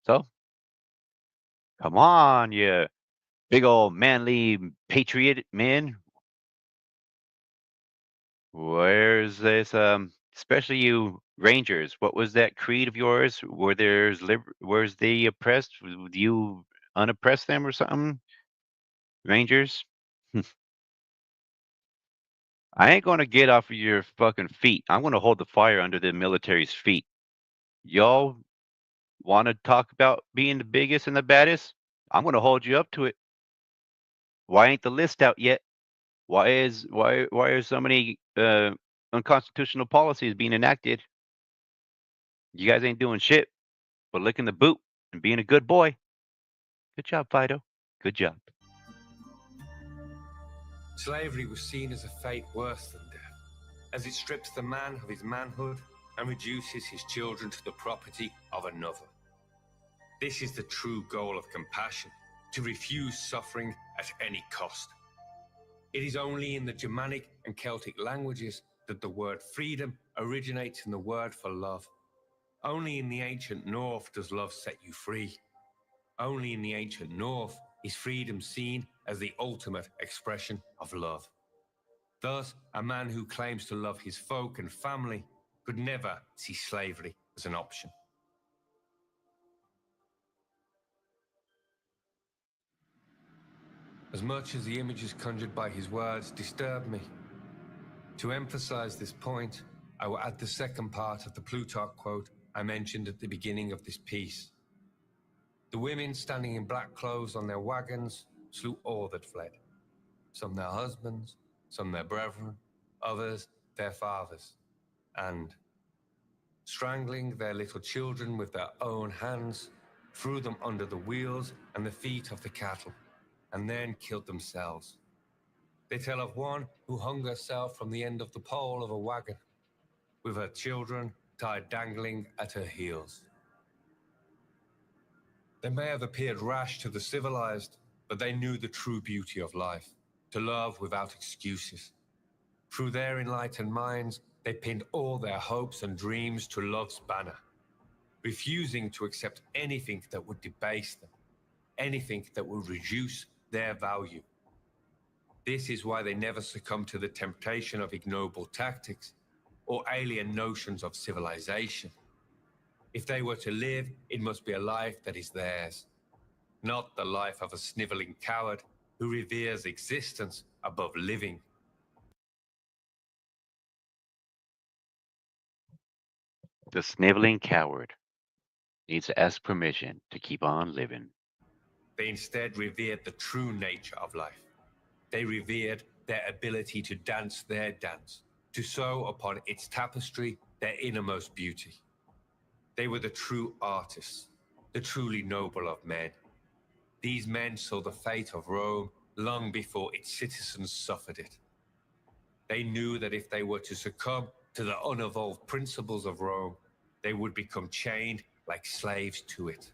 So, come on, you Big old manly patriot men. Where's this? Especially you Rangers. What was that creed of yours? Where's the oppressed? Do you unoppress them or something? Rangers. I ain't gonna get off of your fucking feet. I'm gonna hold the fire under the military's feet. Y'all want to talk about being the biggest and the baddest? I'm gonna hold you up to it. Why ain't the list out yet? Why are so many unconstitutional policies being enacted? You guys ain't doing shit but licking the boot and being a good boy. Good job, Fido. Good job. Slavery was seen as a fate worse than death, as it strips the man of his manhood and reduces his children to the property of another. This is the true goal of compassion, to refuse suffering at any cost. It is only in the Germanic and Celtic languages that the word freedom originates in the word for love. Only in the ancient North does love set you free. Only in the ancient North is freedom seen as the ultimate expression of love. Thus, a man who claims to love his folk and family could never see slavery as an option. As much as the images conjured by his words disturb me, to emphasize this point, I will add the second part of the Plutarch quote I mentioned at the beginning of this piece. The women standing in black clothes on their wagons slew all that fled. Some their husbands, some their brethren, others their fathers, and, strangling their little children with their own hands, threw them under the wheels and the feet of the cattle, and then killed themselves. They tell of one who hung herself from the end of the pole of a wagon, with her children tied dangling at her heels. They may have appeared rash to the civilized, but they knew the true beauty of life, to love without excuses. Through their enlightened minds, they pinned all their hopes and dreams to love's banner, refusing to accept anything that would debase them, anything that would reduce their value. This is why they never succumb to the temptation of ignoble tactics or alien notions of civilization. If they were to live, it must be a life that is theirs, not the life of a sniveling coward who reveres existence above living. The sniveling coward needs to ask permission to keep on living. They instead revered the true nature of life. They revered their ability to dance their dance, to sew upon its tapestry their innermost beauty. They were the true artists, the truly noble of men. These men saw the fate of Rome long before its citizens suffered it. They knew that if they were to succumb to the unevolved principles of Rome, they would become chained like slaves to it.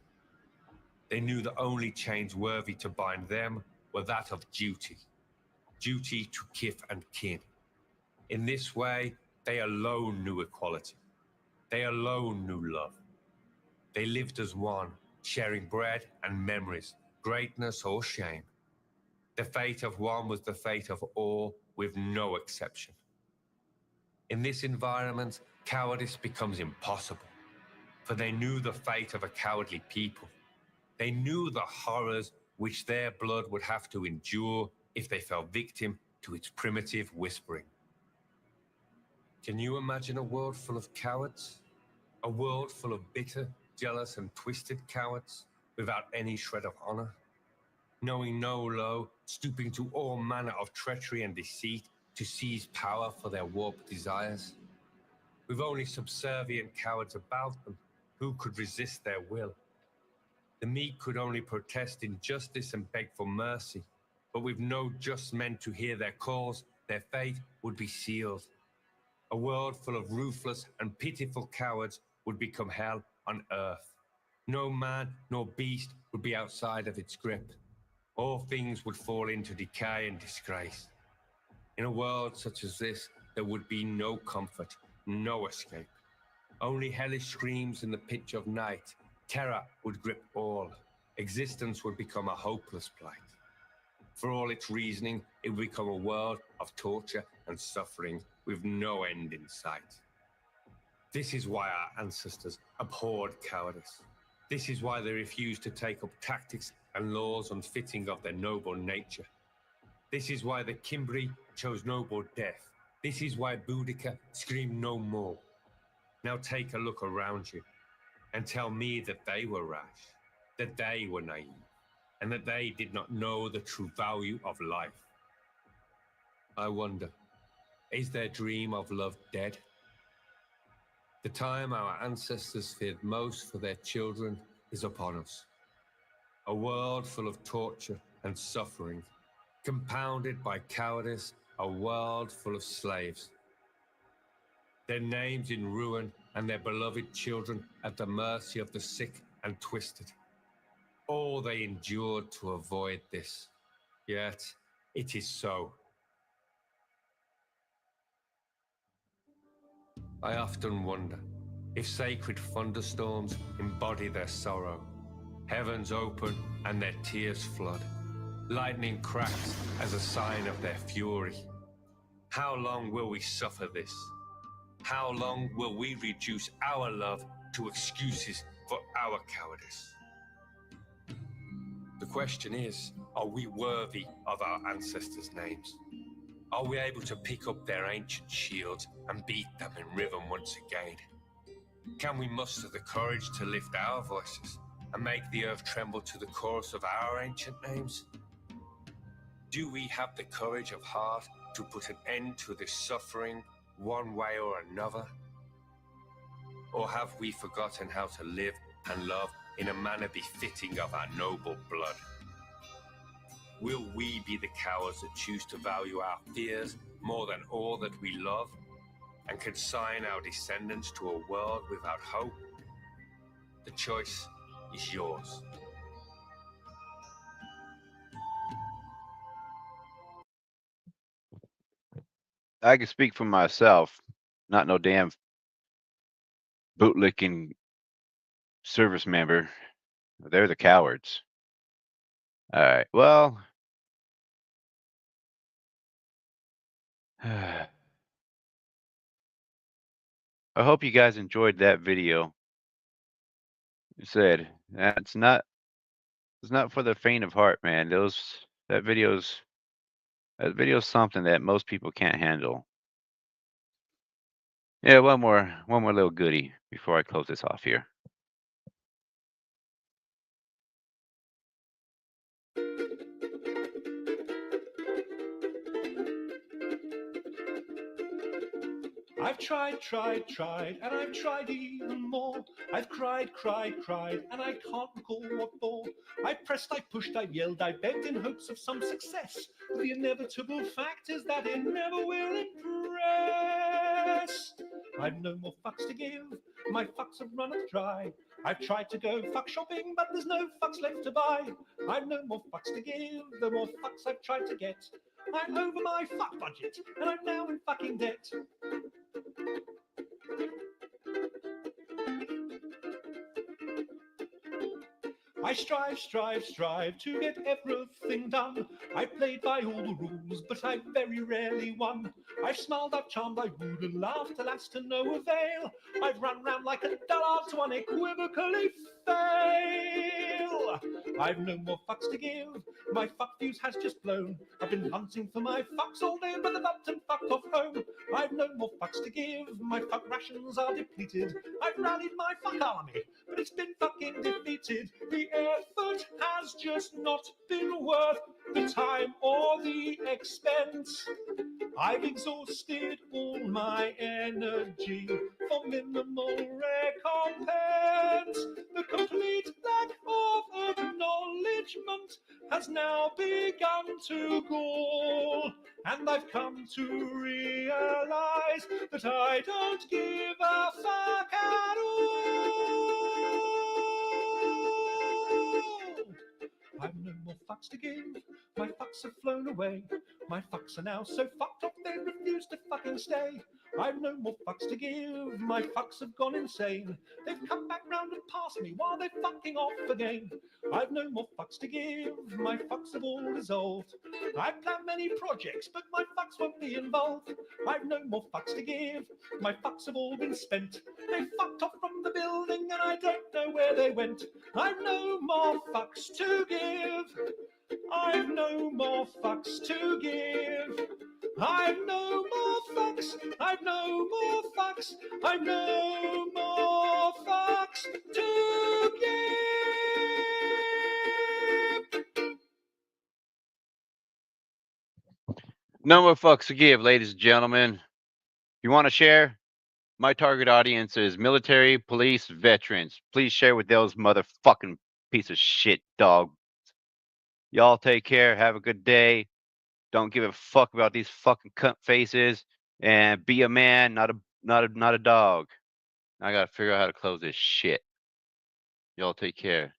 They knew the only chains worthy to bind them were that of duty, duty to kith and kin. In this way, they alone knew equality. They alone knew love. They lived as one, sharing bread and memories, greatness or shame. The fate of one was the fate of all, with no exception. In this environment, cowardice becomes impossible, for they knew the fate of a cowardly people. They knew the horrors which their blood would have to endure if they fell victim to its primitive whispering. Can you imagine a world full of cowards? A world full of bitter, jealous, and twisted cowards, without any shred of honor? Knowing no low, stooping to all manner of treachery and deceit to seize power for their warped desires? With only subservient cowards about them, who could resist their will? The meek could only protest injustice and beg for mercy, but with no just men to hear their calls, their fate would be sealed. A world full of ruthless and pitiful cowards would become hell on earth. No man nor beast would be outside of its grip. All things would fall into decay and disgrace. In a world such as this, there would be no comfort, no escape. Only hellish screams in the pitch of night. Terror would grip all. Existence would become a hopeless plight. For all its reasoning, it would become a world of torture and suffering with no end in sight. This is why our ancestors abhorred cowardice. This is why they refused to take up tactics and laws unfitting of their noble nature. This is why the Cimbri chose noble death. This is why Boudica screamed no more. Now take a look around you and tell me that they were rash, that they were naive, and that they did not know the true value of life. I wonder, is their dream of love dead? The time our ancestors feared most for their children is upon us. A world full of torture and suffering, compounded by cowardice, a world full of slaves. Their names in ruin and their beloved children at the mercy of the sick and twisted. All they endured to avoid this. Yet, it is so. I often wonder if sacred thunderstorms embody their sorrow. Heavens open and their tears flood. Lightning cracks as a sign of their fury. How long will we suffer this? How long will we reduce our love to excuses for our cowardice? The question is, are we worthy of our ancestors' names? Are we able to pick up their ancient shields and beat them in rhythm once again? Can we muster the courage to lift our voices and make the earth tremble to the chorus of our ancient names? Do we have the courage of heart to put an end to this suffering one way or another? Or have we forgotten how to live and love in a manner befitting of our noble blood? Will we be the cowards that choose to value our fears more than all that we love and consign our descendants to a world without hope? The choice is yours. I can speak for myself. Not no damn bootlicking service member. They're the cowards. All right. Well, I hope you guys enjoyed that video. I said it's not for the faint of heart, man. That video's something that most people can't handle. Yeah, one more little goodie before I close this off here. I've tried, and I've tried even more. I've cried, and I can't recall what for. I pressed, I pushed, I yelled, I begged in hopes of some success. But the inevitable fact is that it never will impress. I've no more fucks to give, my fucks have run dry. I've tried to go fuck shopping, but there's no fucks left to buy. I've no more fucks to give, the more fucks I've tried to get. I'm over my fuck budget, and I'm now in fucking debt. I strive to get everything done. I've played by all the rules, but I've very rarely won. I've smiled, I've charmed, I've wooed and laughed, alas to no avail. I've run round like a dullard to unequivocally fail. I've no more fucks to give, my fuck fuse has just blown. I've been hunting for my fucks all day, but they've upped and fucked off home. I've no more fucks to give, my fuck rations are depleted. I've rallied my fuck army, but it's been fucking defeated. The effort has just not been worth the time or the expense. I've exhausted all my energy for minimal recompense. The complete lack of acknowledgement has now begun to gall, and I've come to realize that I don't give a fuck at all. I've no more fucks to give, my fucks have flown away. My fucks are now so fucked off they refuse to fucking stay. I've no more fucks to give. My fucks have gone insane. They've come back round and past me while they're fucking off again. I've no more fucks to give. My fucks have all dissolved. I've planned many projects, but my fucks won't be involved. I've no more fucks to give. My fucks have all been spent. They fucked off from the building and I don't know where they went. I've no more fucks to give. I've no more fucks to give. I've no more fucks. I've no more fucks. I've no more fucks to give. No more fucks to give, ladies and gentlemen. If you want to share, my target audience is military, police, veterans. Please share with those motherfucking piece of shit dog. Y'all take care. Have a good day. Don't give a fuck about these fucking cunt faces, and be a man, not a dog. I gotta figure out how to close this shit. Y'all take care.